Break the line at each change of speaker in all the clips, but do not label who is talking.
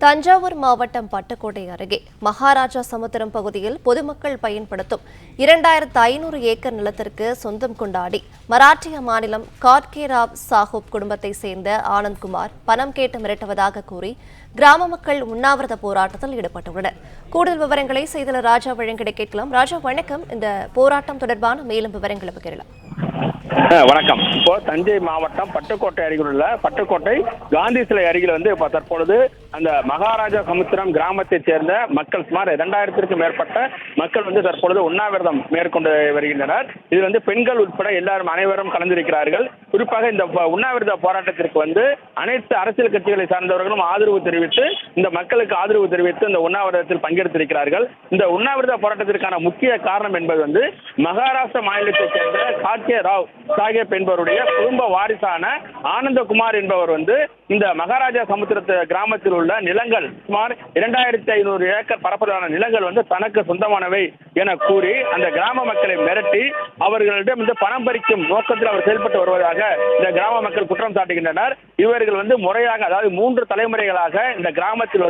தஞ்சாவூர் மாவட்டம் பட்டுக்கோட்டை அருகே மகாராஜா சமுத்திரம் பகுதியில் பொதுமக்கள் பயன்படுத்தும் 2500 ஏக்கர் நிலத்திற்கு சொந்தம் கொண்டாடி மராட்டிய மாநிலம் காட்கேராவ் சாஹூப் குடும்பத்தை சேர்ந்த ஆனந்த்குமார் பணம் கேட்டு மிரட்டுவதாக கூறி கிராம மக்கள் உண்ணாவிரத போராட்டத்தில் ஈடுபட்டுள்ளனர். கூடுதல் விவரங்களை செய்தியாளர் ராஜா வழங்கிட கேட்கலாம். ராஜா, வணக்கம். இந்த போராட்டம் தொடர்பான மேலும் விவரங்களை பகிரலாம்.
வணக்கம். இப்போ தஞ்சை மாவட்டம் பட்டுக்கோட்டை அருகில் உள்ள பட்டுக்கோட்டை காந்தி சிலை அருகில் இப்போ தற்பொழுது அந்த மகாராஜா சமுத்திரம் கிராமத்தைச் சேர்ந்த மக்கள் சுமார் 2000க்கும் மேற்பட்ட மக்கள் தற்பொழுது உண்ணாவிரதம் மேற்கொண்டு வருகின்றனர். இது பெண்கள் உட்பட அனைவரும் கலந்திருக்கிறார்கள். குறிப்பாக இந்த உண்ணாவிரத போராட்டத்திற்கு அனைத்து அரசியல் கட்சிகளை சார்ந்தவர்களும் ஆதரவு தெரிவித்து இந்த மக்களுக்கு ஆதரவு தெரிவித்து இந்த உண்ணாவிரதத்தில் பங்கெடுத்திருக்கிறார்கள். இந்த உண்ணாவிரத போராட்டத்திற்கான முக்கிய காரணம் என்பது மகாராஷ்டிரா மாநிலத்தைச் சேர்ந்த காட்கேராவ் சாஹேப் என்பவருடைய குடும்ப வாரிசான ஆனந்தகுமார் என்பவர் இந்த மகாராஜா சமுத்திரத்து கிராமத்தில் உள்ள நிலங்கள் சுமார் 2500 ஏக்கர் பரப்பளவான நிலங்கள் தனக்கு சொந்தமானவை என கூறி அந்த கிராம மக்களை மிரட்டி அவர்களிடம் பணம் பறிக்கும் நோக்கத்தில் அவர் செயல்பட்டு வருவதாக இந்த கிராம மக்கள் குற்றம் சாட்டுகின்றனர். இவர்கள் முறையாக, அதாவது 3 தலைமுறைகளாக இந்த கிராமத்தில்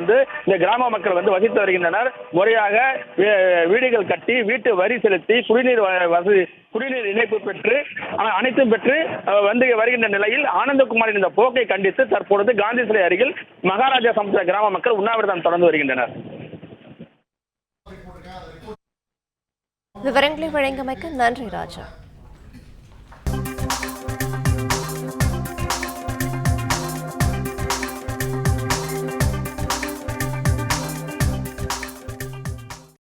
இந்த கிராம மக்கள் வசித்து வருகின்றனர். முறையாக வீடுகள் கட்டி வீட்டு வரி செலுத்தி குடிநீர் இணைப்பு பெற்று அனைத்தும் பெற்று வருகின்ற நிலையில் ஆனந்தகுமாரின் இந்த போக்கை கண்டித்து தற்பொழுது காந்தி சிலை அருகில் மகாராஜா சமுத்திர கிராம மக்கள் உண்ணாவிரதம் தொடர்ந்து வருகின்றனர்.
விவரங்களை வழங்கியமைக்கு நன்றி ராஜா.